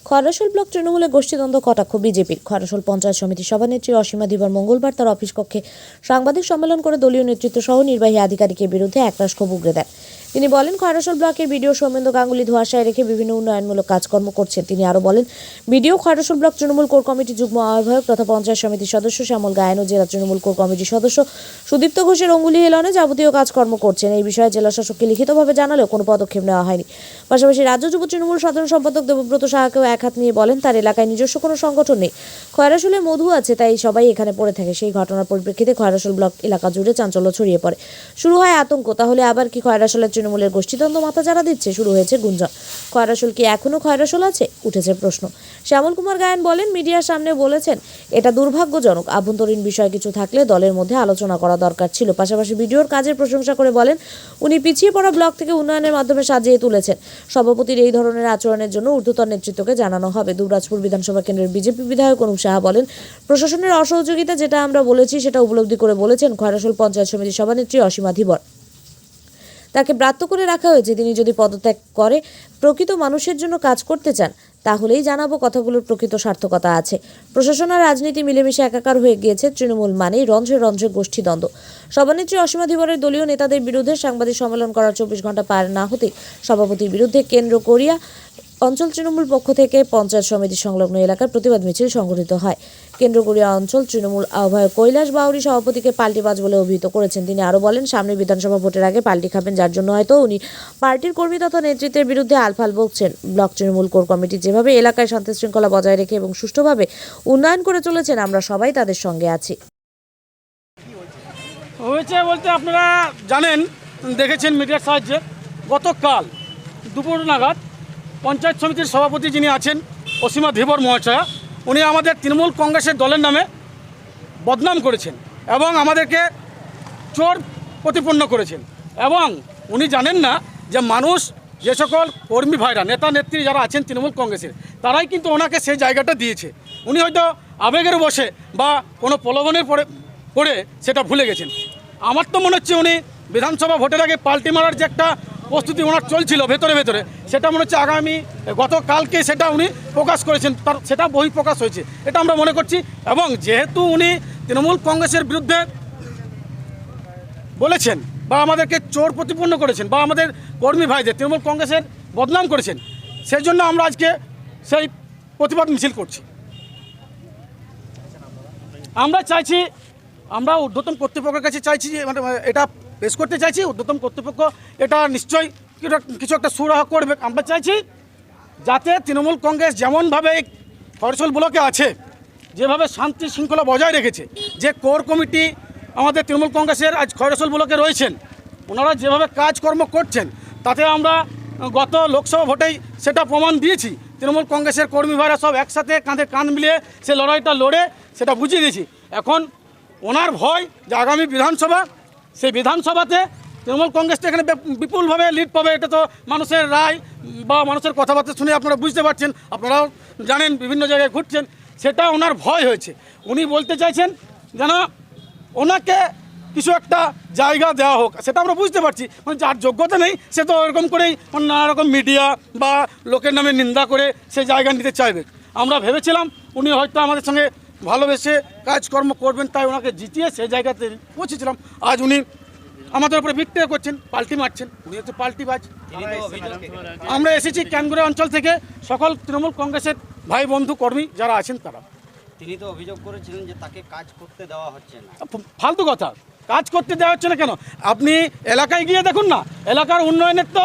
Khoyrasol block তৃণমূলের গোষ্ঠীদ্বন্দ্ব কটাক্ষ বিজেপির। খয়রাশোল পঞ্চায়েত সমিতির সভানেত্রী অসীমা ধীবর মঙ্গলবার তার অফিস কক্ষে সাংবাদিক সম্মেলন করে দলীয় নেতৃত্ব সহ নির্বাহী আধিকারিকের বিরুদ্ধে একরাশ ক্ষোভ উগরে দেন। তিনি বলেন, খয়রাশোল ব্লকের বিডিও সৌমেন্দ্র গাঙ্গুলি ধোঁয়াশায় রেখে বিভিন্ন উন্নয়নমূলক কাজকর্ম করছেন। তিনি আরও বলেন, BDO Khoyrasol block Trinamool core কমিটির যুগ্ম আহ্বায়ক তথা পঞ্চায়েত সমিতির সদস্য শ্যামল গায়েন ও জেলা তৃণমূল কোর কমিটির সদস্য সুদীপ্ত ঘোষের অঙ্গুলি হেলনে যাবতীয় কাজকর্ম করছেন। এই বিষয়ে জেলা শাসককে লিখিতভাবে জানালেও কোনো পদক্ষেপ নেওয়া হয়নি। পাশাপাশি রাজ্য যুব তৃণমূল সাধারণ সম্পাদক দেবব্রত সাহাকেও এক হাত নিয়ে বলেন, তার এলাকায় নিজস্ব কোনো সংগঠন নেই। খয়রাশোলে মধু আছে, তাই সবাই এখানে পড়ে থাকে। সেই ঘটনার পরিপ্রেক্ষিতে খয়রাশোল ব্লক এলাকা জুড়ে চাঞ্চল্য ছড়িয়ে পড়ে। শুরু হয় আতঙ্ক। তাহলে আবার কি খয়রাশোলের তৃণমূলের গোষ্ঠীদ্বন্দ্ব মাথা চাড়া দিচ্ছে? শুরু হয়েছে গুঞ্জন। খয়রাশোল কি এখনো খয়রাশোল আছে? উঠেছে প্রশ্ন। শ্যামল কুমার গায়েন বলেন, মিডিয়ার সামনে বলেছেন, এটা দুর্ভাগ্যজনক। আভ্যন্তরীণ বিষয় কিছু থাকলে দলের মধ্যে আলোচনা করা দরকার ছিল। পাশাপাশি ভিডিওর কাজের প্রশংসা করে বলেন, উনি পিছিয়ে পড়া ব্লক থেকে উন্নয়নের মাধ্যমে সাজিয়ে তুলেছেন। সভাপতির এই ধরনের আচরণের জন্য ঊর্ধ্বতন নেতৃত্বকে জানানো হবে। দুবরাজপুর বিধানসভা কেন্দ্রের বিজেপি বিধায়ক অনুপ সাহা বলেন, প্রশাসনের অসহযোগিতা যেটা আমরা বলেছি সেটা উপলব্ধি করে বলেছেন খয়রাশোল পঞ্চায়েত সমিতির সভানেত্রী অসীমা ধীবর। তাকে ব্রাত্য করে রাখা হয়েছে। তিনি যদি পদত্যাগ করে প্রকৃত মানুষের জন্য কাজ করতে চান, তাহলেই জানাবো কথাগুলোর প্রকৃত সার্থকতা আছে। প্রশাসন আর রাজনীতি মিলেমিশে একাকার হয়ে গিয়েছে। তৃণমূল মানেই রন্ধ্রে রন্ধ্রে গোষ্ঠীদ্বন্দ্ব। সভানেত্রী অসীমা ধীবরের দলীয় নেতাদের বিরুদ্ধে সাংবাদিক সম্মেলন করার 24 ঘন্টা পার না হতেই সভাপতির বিরুদ্ধে কেন্দ্র করিয়া অঞ্চল তৃণমূল পক্ষ থেকে পঞ্চায়েত সমিতি সংলগ্ন এলাকার প্রতিবাদ মিছিল সংগঠিত হয়। কেন্দ্রকড়িয়া অঞ্চল তৃণমূল আহ্বায়ক কৈলাস বাউরি সভাপতিকে পাল্টিবাজ বলে অভিহিত করেছেন। তিনি আরও বলেন, সামনে বিধানসভা ভোটের আগে পাল্টি খাবেন, যার জন্য হয়তো উনি পার্টির কর্মী তথা নেতৃত্বের বিরুদ্ধে আলফাল বকছেন। ব্লক তৃণমূল কোর কমিটি যেভাবে এলাকায় শান্তি শৃঙ্খলা বজায় রেখে এবং সুষ্ঠুভাবে উন্নয়ন করে চলেছেন, আমরা সবাই তাদের সঙ্গে আছি। হয়েছে বলতে আপনারা জানেন, দেখেছেন মিডিয়ার সাহায্যে, গতকাল দুপুর নাগাদ পঞ্চায়েত সমিতির সভাপতি যিনি আছেন অসীমা ধীবর মহাশয়া, উনি আমাদের তৃণমূল কংগ্রেসের দলের নামে বদনাম করেছেন এবং আমাদেরকে চোর প্রতিপন্ন করেছেন। এবং উনি জানেন না যে মানুষ, যে সকল কর্মী ভাইরা, নেতা নেত্রী যারা আছেন তৃণমূল কংগ্রেসের, তারাই কিন্তু ওনাকে সেই জায়গাটা দিয়েছে। উনি হয়তো আবেগের বসে বা কোনো প্রলোভনের পড়ে সেটা ভুলে গেছেন। আমার তো মনে হচ্ছে উনি বিধানসভা ভোটের আগে পাল্টি মারার যে একটা প্রস্তুতি ওনার চলছিল ভেতরে ভেতরে, সেটা মনে হচ্ছে গতকালকে সেটা উনি প্রকাশ করেছেন, তার সেটা বহিঃপ্রকাশ হয়েছে, এটা আমরা মনে করছি। এবং যেহেতু উনি তৃণমূল কংগ্রেসের বিরুদ্ধে বলেছেন বা আমাদেরকে চোর প্রতিপন্ন করেছেন বা আমাদের কর্মী ভাইদের তৃণমূল কংগ্রেসের বদনাম করেছেন, সেই জন্য আমরা আজকে সেই প্রতিবাদ মিছিল করছি। আমরা চাইছি, আমরা ঊর্ধ্বতন কর্তৃপক্ষের কাছে চাইছি যে এটা পেশ করতে চাইছি। ঊর্ধ্বতন কর্তৃপক্ষ এটা নিশ্চয়ই কিছু একটা সুরাহা করবে। আমরা চাইছি যাতে তৃণমূল কংগ্রেস যেমনভাবে খয়রাশোল ব্লকে আছে, যেভাবে শান্তি শৃঙ্খলা বজায় রেখেছে, যে কোর কমিটি আমাদের তৃণমূল কংগ্রেসের আজ খয়রাশোল ব্লকে রয়েছেন, ওনারা যেভাবে কাজকর্ম করছেন, তাতে আমরা গত লোকসভা ভোটেই সেটা প্রমাণ দিয়েছি। তৃণমূল কংগ্রেসের কর্মী ভাইরা সব একসাথে কাঁধে কাঁধ মিলিয়ে সে লড়াইটা লড়ে সেটা বুঝিয়ে দিয়েছি। এখন ওনার ভয় যে আগামী বিধানসভা, সেই বিধানসভাতে তৃণমূল কংগ্রেসটা এখানে বিপুলভাবে লিড পাবে। এটা তো মানুষের রায় বা মানুষের কথাবার্তা শুনে আপনারা বুঝতে পারছেন, আপনারাও জানেন, বিভিন্ন জায়গায় ঘুরছেন, সেটা ওনার ভয় হয়েছে। উনি বলতে চাইছেন যেন ওনাকে কিছু একটা জায়গা দেওয়া হোক, সেটা আমরা বুঝতে পারছি। মানে যার যোগ্যতা নেই সে তো এরকম করেই নানা রকম মিডিয়া বা লোকের নামে নিন্দা করে সে জায়গা নিতে চাইবে। আমরা ভেবেছিলাম উনি হয়তো আমাদের সঙ্গে ভালোবেসে কাজকর্ম করবেন, তাই ওনাকে জিতিয়ে সেই জায়গাতে পৌঁছেছিলাম। আজ উনি আমাদের উপরে বিক্রিয়া করছেন, পাল্টি মারছেন। উনি হচ্ছে পাল্টিবাজ। আমরা এসেছি ক্যানগুড়া অঞ্চল থেকে, সকল তৃণমূল কংগ্রেসের ভাই বন্ধু কর্মী যারা আছেন তারা। তিনি তো অভিযোগ করেছিলেন যে তাকে কাজ করতে দেওয়া হচ্ছে না। ফালতু কথা, কাজ করতে দেওয়া হচ্ছে না কেন? আপনি এলাকায় গিয়ে দেখুন না, এলাকার উন্নয়নের তো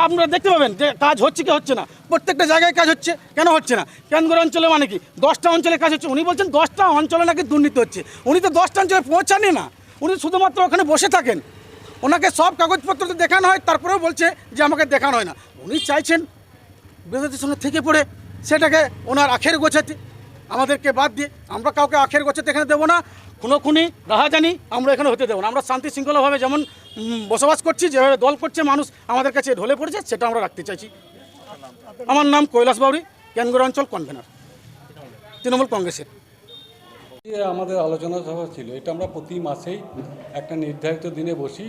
আপনারা দেখতে পাবেন যে কাজ হচ্ছে কি হচ্ছে না। প্রত্যেকটা জায়গায় কাজ হচ্ছে, কেন হচ্ছে না? ক্যানগুড়া অঞ্চলে মানে কি 10টা অঞ্চলে কাজ হচ্ছে। উনি বলছেন 10টা অঞ্চলে নাকি দুর্নীতি হচ্ছে। উনি তো 10টা অঞ্চলে পৌঁছানই না, উনি শুধুমাত্র ওখানে বসে থাকেন। ওনাকে সব কাগজপত্র তো দেখানো হয়, তারপরেও বলছে যে আমাকে দেখানো হয় না। উনি চাইছেন বিরোধীদের সঙ্গে থেকে পড়ে সেটাকে ওনার আখের গোছাতে, আমাদেরকে বাদ দিয়ে। আমরা কাউকে আখের গোছাতে এখানে দেবো না, খুনোখুনি রাহাজানি আমরা এখানে হতে দেবো না। আমরা শান্তি শৃঙ্খলাভাবে যেমন বসবাস করছি, যেভাবে দল করছে মানুষ আমাদের কাছে ঢলে পড়েছে, সেটা আমরা রাখতে চাইছি। আমার নাম কৈলাস বাউরি, ক্যানগুড়া অঞ্চল কনভেনার তৃণমূল কংগ্রেসের। আমাদের আলোচনা সভা ছিল, এটা আমরা প্রতি মাসেই একটা নির্ধারিত দিনে বসি,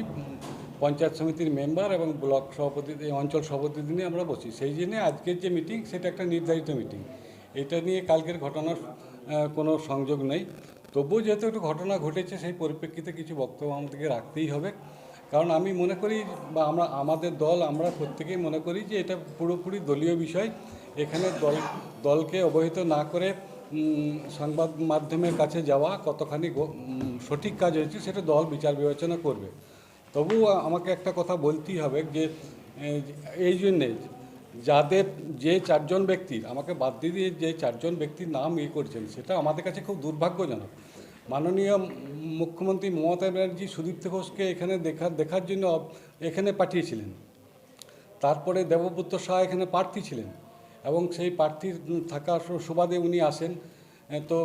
পঞ্চায়েত সমিতির মেম্বার এবং ব্লক সভাপতি, এই অঞ্চল সভাপতি নিয়ে আমরা বসি। সেই জন্য আজকের যে মিটিং সেটা একটা নির্ধারিত মিটিং। এটা নিয়ে কালকের ঘটনার কোনো সংযোগ নেই। তবুও যেহেতু একটু ঘটনা ঘটেছে, সেই পরিপ্রেক্ষিতে কিছু বক্তব্য আমাদেরকে রাখতেই হবে। কারণ আমি মনে করি, বা আমাদের দল, আমরা প্রত্যেকেই মনে করি যে এটা পুরোপুরি দলীয় বিষয়। এখানে দলকে অবহিত না করে সংবাদ মাধ্যমের কাছে যাওয়া কতখানি সঠিক কাজ হয়েছে সেটা দল বিচার বিবেচনা করবে। তবুও আমাকে একটা কথা বলতেই হবে যে এই জন্যে যে 4 জন ব্যক্তির, আমাকে বাদ দিয়ে যে 4 জন ব্যক্তির নাম করেছেন, সেটা আমাদের কাছে খুব দুর্ভাগ্যজনক। মাননীয় মুখ্যমন্ত্রী মমতা ব্যানার্জি সুদীপ্ত ঘোষকে এখানে দেখার জন্য এখানে পাঠিয়েছিলেন। তারপরে দেবব্রত শাহ এখানে প্রার্থী ছিলেন এবং সেই প্রার্থীর থাকার সুবাদে উনি আসেন। তো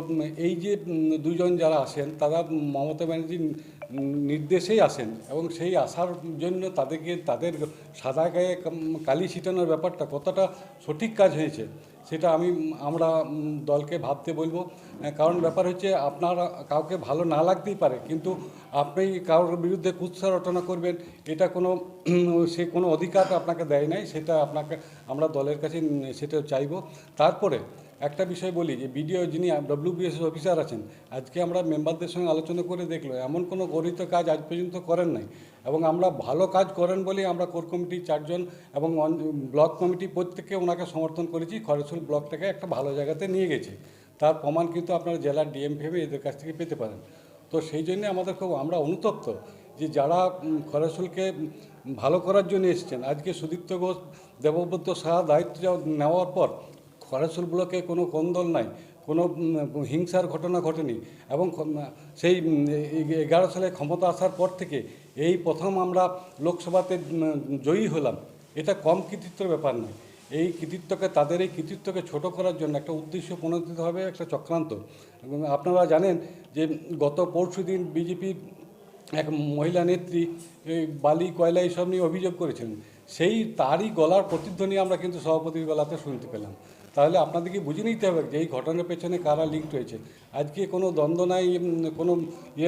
এই যে 2 জন যারা আসেন, তারা মমতা ব্যানার্জির নির্দেশেই আসেন এবং সেই আসার জন্য তাদের সাদা গায়ে কালি ছিটানোর ব্যাপারটা কতটা সঠিক কাজ হয়েছে সেটা আমরা দলকে ভাবতে বলবো। কারণ ব্যাপার হচ্ছে, আপনার কাউকে ভালো না লাগতেই পারে, কিন্তু আপনি কারোর বিরুদ্ধে কুৎসা রটনা করবেন, এটা সে কোনো অধিকার আপনাকে দেয় নাই। সেটা আমরা দলের কাছে সেটা চাইব। তারপরে একটা বিষয় বলি যে বিডিও যিনি WBS অফিসার আছেন, আজকে আমরা মেম্বারদের সঙ্গে আলোচনা করে দেখলো এমন কোনো গরিত কাজ আজ পর্যন্ত করেন নাই। এবং আমরা ভালো কাজ করেন বলেই আমরা কোর কমিটির 4 জন এবং ব্লক কমিটি প্রত্যেককে ওনাকে সমর্থন করেছি। খরচুল ব্লকটাকে একটা ভালো জায়গাতে নিয়ে গেছে, তার প্রমাণ কিন্তু আপনারা জেলার ডিএমফেমে এদের কাছ থেকে পেতে পারেন। তো সেই জন্যে আমরা অনুতপ্ত যে যারা খরচুলকে ভালো করার জন্য এসেছেন, আজকে সুদীপ্ত ঘোষ, দেবব্রত শাহ দায়িত্ব নেওয়ার পর খরচুল ব্লকে কোনো কোন্দল নাই, কোনো হিংসার ঘটনা ঘটেনি। এবং সেই 11 সালে ক্ষমতা আসার পর থেকে এই প্রথম আমরা লোকসভাতে জয়ী হলাম। এটা কম কৃতিত্বের ব্যাপার নয়। এই কৃতিত্বকে ছোট করার জন্য একটা উদ্দেশ্য প্রণোদিতভাবে একটা চক্রান্ত। আপনারা জানেন যে গত পরশুদিন বিজেপির এক মহিলা নেত্রী বালি, কয়লা এইসব নিয়ে অভিযোগ করেছেন। তারই গলার প্রতিধ্বনি আমরা কিন্তু সভাপতির গলাতে শুনতে পেলাম। তাহলে আপনাদেরকে বুঝে নিতে হবে যে এই ঘটনার পেছনে কারা লিঙ্ক রয়েছে। আজকে কোনো দ্বন্দ্ব নাই, কোনো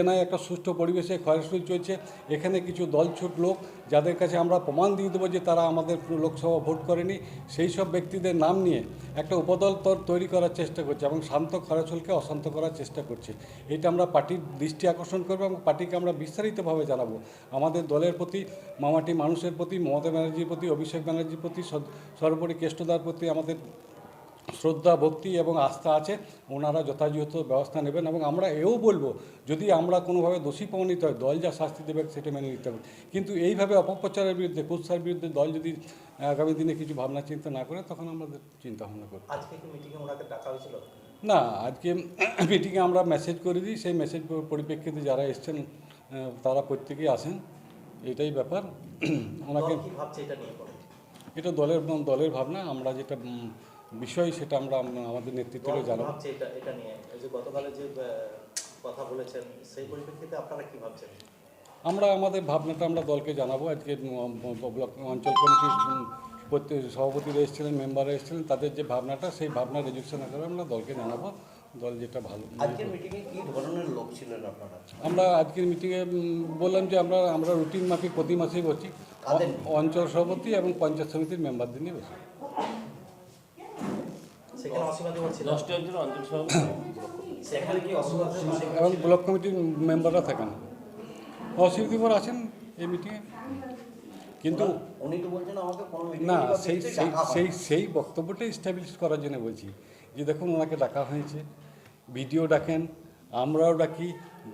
নাই, একটা সুষ্ঠু পরিবেশে খয়রাসুল চলছে। এখানে কিছু দলছুট লোক, যাদের কাছে আমরা প্রমাণ দিয়ে দেবো যে তারা আমাদের লোকসভা ভোট করেনি, সেই সব ব্যক্তিদের নাম নিয়ে একটা উপদল তৈরি করার চেষ্টা করছে এবং শান্ত খয়রাসুলকে অশান্ত করার চেষ্টা করছে। এটা আমরা পার্টির দৃষ্টি আকর্ষণ করবো এবং পার্টিকে আমরা বিস্তারিতভাবে জানাবো। আমাদের দলের প্রতি, মামাটি মানুষের প্রতি, মমতা ব্যানার্জির প্রতি, অভিষেক ব্যানার্জির প্রতি, সর্বোপরি কেষ্টদার প্রতি আমাদের শ্রদ্ধা, ভক্তি এবং আস্থা আছে। ওনারা যথাযথ ব্যবস্থা নেবেন এবং আমরা এও বলবো, যদি আমরা কোনোভাবে দোষী প্রমাণিত হয়, দল যা শাস্তি দেবে সেটা মেনে নিতে হবে। কিন্তু এইভাবে অপপ্রচারের বিরুদ্ধে, কুৎসার বিরুদ্ধে দল যদি আগামী দিনে কিছু ভাবনা চিন্তা না করে, তখন আমাদের চিন্তা ভাবনা করব। আজকে কি মিটিংয়ে ওনাকে ডাকা হয়েছিল? না, আজকে মিটিংয়ে আমরা মেসেজ করে দিই। সেই মেসেজ পরিপ্রেক্ষিতে যারা এসছেন তারা প্রত্যেকেই আসেন, এটাই ব্যাপার। ওনাকে কি ভাবছে এটা নিয়ে? এটা দলের ভাবনা। আমরা যেটা বিষয় সেটা আমরা আমাদের নেতৃত্বকে জানাবো। এটা নিয়ে এই যে গতকালে যে কথা বলেছেন, সেই পরিপ্রেক্ষিতে আপনারা কি ভাবছেন? আমরা আমাদের ভাবনাটা আমরা দলকে জানাবো। আজকে ব্লক অঞ্চল কমিটির সভাপতিরা এসেছিলেন, মেম্বাররা এসেছিলেন, তাদের যে ভাবনাটা, সেই ভাবনা রেজুলেশন আকারে আমরা দলকে জানাবো। দল যেটা ভালো। আজকের মিটিংয়ে কি ধরনের লোক ছিলেন আপনারা? আমরা আজকের মিটিংয়ে বললাম যে আমরা রুটিন মাফিক প্রতি মাসেই বসি। অঞ্চল সভাপতি এবং পঞ্চায়েত সমিতির মেম্বারদের নিয়ে বসি। এবং ব্লক কমিটির মেম্বাররা থাকেন, অসুবিধার আছেন এই মিটিংয়ে। কিন্তু না, সেই বক্তব্যটাই এস্টাবলিশ করার জন্য বলছি যে দেখুন, ওনাকে ডাকা হয়েছে, ভিডিও ডাকেন, আমরাও ডাকি,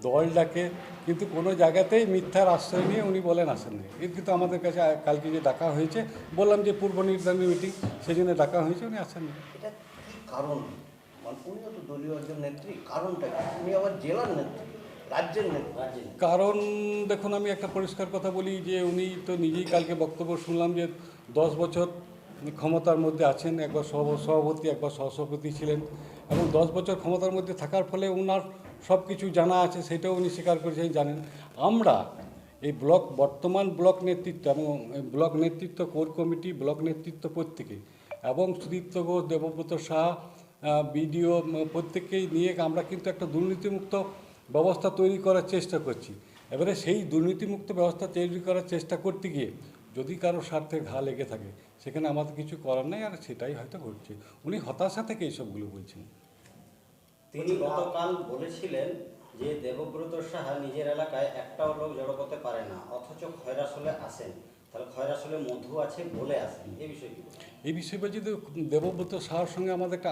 দল ডাকে, কিন্তু কোনো জায়গাতেই মিথ্যার আশ্রয় নিয়ে উনি বলেন আসেননি। কিন্তু আমাদের কাছে কালকে যে ডাকা হয়েছে, বললাম যে পূর্ব নির্ধারণী মিটিং, সেই জন্য ডাকা হয়েছে, উনি আসেননি। এটা কি কারণ? উনিও তো দলীয় একজন নেত্রী, কারণটা উনি আবার জেলার নেত্রী, রাজ্যের নেত্রী। কারণ দেখুন, আমি একটা পরিষ্কার কথা বলি যে উনি তো নিজেই কালকে বক্তব্য শুনলাম যে 10 বছর ক্ষমতার মধ্যে আছেন, একবার সভাপতি, একবার সহসভাপতি ছিলেন এবং 10 বছর ক্ষমতার মধ্যে থাকার ফলে ওনার সব কিছু জানা আছে, সেটাও উনি স্বীকার করেছেন, জানেন। আমরা এই বর্তমান ব্লক নেতৃত্ব এবং ব্লক নেতৃত্ব, কোর কমিটি, ব্লক নেতৃত্ব প্রত্যেকে এবং সুদীপ্ত ঘোষ, দেবব্রত শাহ, বিডিও প্রত্যেককেই নিয়ে আমরা কিন্তু একটা দুর্নীতিমুক্ত ব্যবস্থা তৈরি করার চেষ্টা করছি এবারে সেই দুর্নীতিমুক্ত ব্যবস্থা তৈরি করার চেষ্টা করতে গিয়ে যদি কারো স্বার্থে ঘা লেগে থাকে সেখানে আমাদের কিছু করার নেই, আর সেটাই হয়তো ঘটছে। উনি হতাশা থেকে এইসবগুলো বলছেন। তিনি গতকাল বলেছিলেন যে দেবব্রত সাহা নিজের এলাকায় একটাও লোক জড়ো করতে পারে না, অথচ খয়রাসলে আসেন। তাহলে খয়রাসলে মধু আছে বলে আসেন, এই বিষয়ে কি বলবেন? এই বিষয়টা যদি দেবব্রত সাহার সঙ্গে আমাদের একটা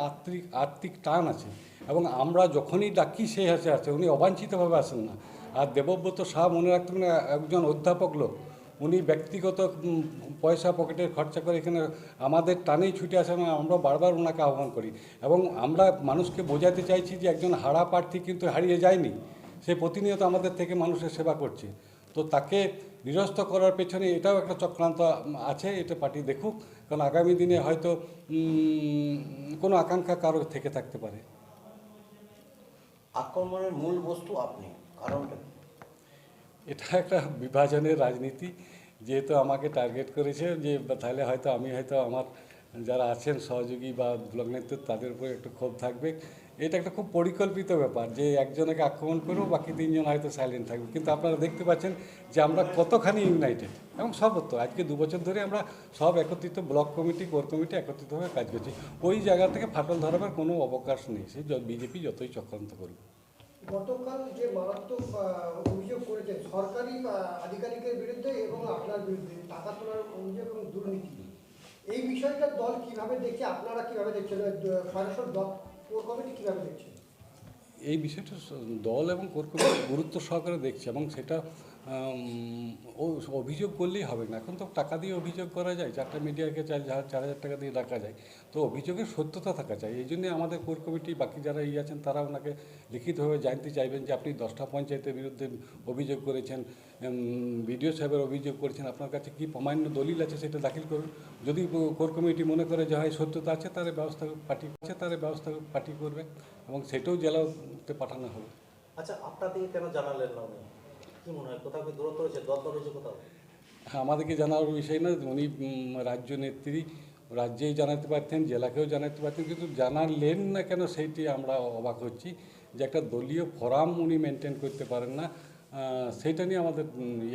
আত্মিক টান আছে, এবং আমরা যখনই ডাকি সেই হাসে আছে, উনি অবাঞ্ছিতভাবে আসেন না। আর দেবব্রত সাহা মনে রাখতে হবে একজন অধ্যাপক লোক, উনি ব্যক্তিগত পয়সা পকেটের খরচা করে এখানে আমাদের টানেই ছুটে আসেন। আমরা বারবার ওনাকে আহ্বান করি এবং আমরা মানুষকে বোঝাতে চাইছি যে একজন হারা প্রার্থী কিন্তু হারিয়ে যায়নি, সে প্রতিনিয়ত আমাদের থেকে মানুষের সেবা করছে। তো তাকে নিরস্ত করার পেছনে এটাও একটা চক্রান্ত আছে, এটা পার্টি দেখুক, কারণ আগামী দিনে হয়তো কোনো আকাঙ্ক্ষা কারো থেকে থাকতে পারে। আক্রমণের মূল বস্তু আপনি, কারণটা কি? এটা একটা বিভাজনের রাজনীতি, যেহেতু আমাকে টার্গেট করেছে যে তাহলে হয়তো আমি হয়তো আমার যারা আছেন সহযোগী বা ব্লক নেতৃত্ব তাদের উপরে একটু ক্ষোভ থাকবে। এটা একটা খুব পরিকল্পিত ব্যাপার যে একজনকে আক্রমণ করবো, বাকি তিনজন হয়তো সাইলেন্ট থাকবে। কিন্তু আপনারা দেখতে পাচ্ছেন যে আমরা কতখানি ইউনাইটেড এবং সর্বত্র আজকে 2 বছর ধরে আমরা সব একত্রিত, ব্লক কমিটি, কোর কমিটি একত্রিতভাবে কাজ করছি। ওই জায়গা থেকে ফাটল ধরাবার কোনো অবকাশ নেই, সে বিজেপি যতই চক্রান্ত করবে। গতকাল যে মারাত্মক অভিযোগ করেছেন সরকারি আধিকারিকের বিরুদ্ধে এবং আপনার বিরুদ্ধে টাকা তোলার অভিযোগ এবং দুর্নীতি, এই বিষয়টা দল কিভাবে দেখছে, আপনারা কিভাবে দেখছেন, খয়রাসল দল কোর কমিটি কিভাবে দেখছেন? এই বিষয়টা দল এবং কোর কমিটি গুরুত্ব সহকারে দেখছে এবং সেটা অভিযোগ করলেই হবে না। এখন তো টাকা দিয়ে অভিযোগ করা যায়, 4টা মিডিয়াকে 4,000 টাকা দিয়ে ডাকা যায়, তো অভিযোগের সত্যতা থাকা চাই। এই জন্যে আমাদের কোর কমিটি বাকি যারা আছেন তারা ওনাকে লিখিতভাবে জানতে চাইবেন যে আপনি 10টা পঞ্চায়েতের বিরুদ্ধে অভিযোগ করেছেন, বিডিও সাহেবের অভিযোগ করেছেন, আপনার কাছে কী প্রামাণ্য দলিল আছে সেটা দাখিল করুন। যদি কোর কমিটি মনে করে যে হয় সত্যতা আছে, তার ব্যবস্থা পার্টি করবে এবং সেটাও জেলাতে পাঠানো হবে। আচ্ছা, আপনাদেরকে কেন জানালেন না উনি? কি মনে হয় কোথাও কি দূরত্ব রয়েছে, দ্বন্দ্ব রয়েছে কোথাও? আমাদেরকে জানার বিষয় না, উনি রাজ্য নেত্রী, রাজ্যেই জানাতে পারতেন, জেলাকেও জানাতে পারতেন, কিন্তু জানালেন না কেন সেইটি আমরা অবাক হচ্ছি যে একটা দলীয় ফোরাম উনি মেনটেন করতে পারেন না। সেইটা নিয়ে আমাদের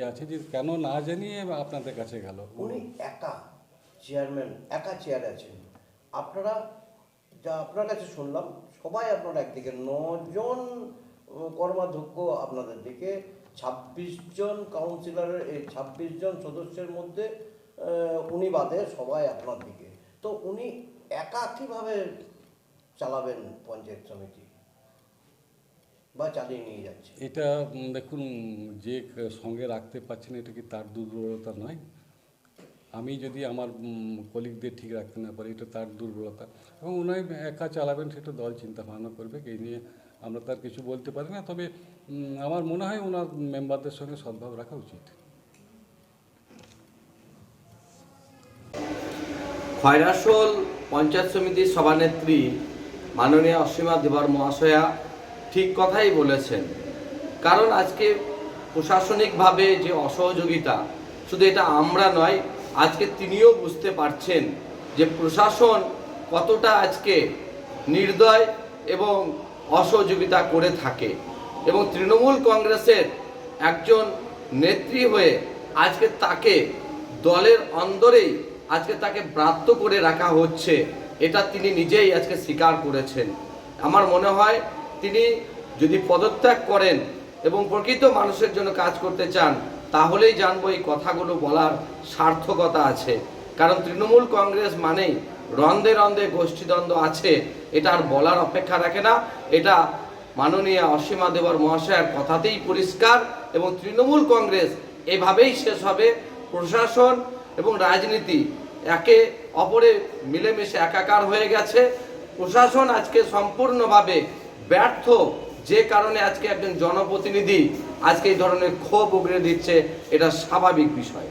আছে যে কেন না জানিয়ে আপনাদের কাছে গেল। উনি একা চেয়ারম্যান, একা চেয়ারে আছেন। আপনারা যা আপনার কাছে শুনলাম, সবাই আপনারা একদিকে 9 জন কর্মাধ্যক্ষ আপনাদের দিকে, 26 জন কাউন্সিলরের, এই 26 জন সদস্যের মধ্যে উনি বাদে সবাই আপনার দিকে। তো উনি একা কীভাবে চালাবেন পঞ্চায়েত সমিতি বা চালিয়ে নিয়ে যাচ্ছে? এটা দেখুন, যে সঙ্গে রাখতে পারছেন এটা কি তার দুর্বলতা নয়? আমি যদি আমার কলিগদের ঠিক রাখতে না পারি, এটা তার দুর্বলতা, এবং উনি একা চালাবেন সেটা দল চিন্তা ভাবনা করবে। এই নিয়ে আমরা তার কিছু বলতে পারি না, তবে আমার মনে হয় ওনার মেম্বারদের সঙ্গে সদ্ভাব রাখা উচিত। খয়রাসল পঞ্চায়েত সমিতির সভানেত্রী মাননীয় অসীমা দেবর মহাশয়া ঠিক কথাই বলেছেন, কারণ আজকে প্রশাসনিকভাবে যে অসহযোগিতা, শুধু এটা আমরা নয়, আজকে তিনিও বুঝতে পারছেন যে প্রশাসন কতটা আজকে নির্দয় এবং অসহযোগিতা করে থাকে, এবং তৃণমূল কংগ্রেসের একজন নেত্রী হয়ে আজকে তাকে দলের অন্দরেই আজকে তাকে ব্রাত্য করে রাখা হচ্ছে, এটা তিনি নিজেই আজকে স্বীকার করেছেন। আমার মনে হয় তিনি যদি পদত্যাগ করেন এবং প্রকৃত মানুষের জন্য কাজ করতে চান, তাহলেই জানবো এই কথাগুলো বলার সার্থকতা আছে। কারণ তৃণমূল কংগ্রেস মানেই রন্ধে রন্ধে গোষ্ঠীদ্বন্দ্ব আছে, এটা আর বলার অপেক্ষা রাখে না। এটা মাননীয় অসীমা দেবর মহাশয়ের কথাতেই পরিষ্কার, এবং তৃণমূল কংগ্রেস এভাবেই শেষ হবে। প্রশাসন এবং রাজনীতি একে অপরে মিলেমিশে একাকার হয়ে গেছে। প্রশাসন আজকে সম্পূর্ণভাবে ব্যর্থ, যে কারণে আজকে একজন জনপ্রতিনিধি আজকে এই ধরনের ক্ষোভ উগরে দিচ্ছে, এটা স্বাভাবিক বিষয়।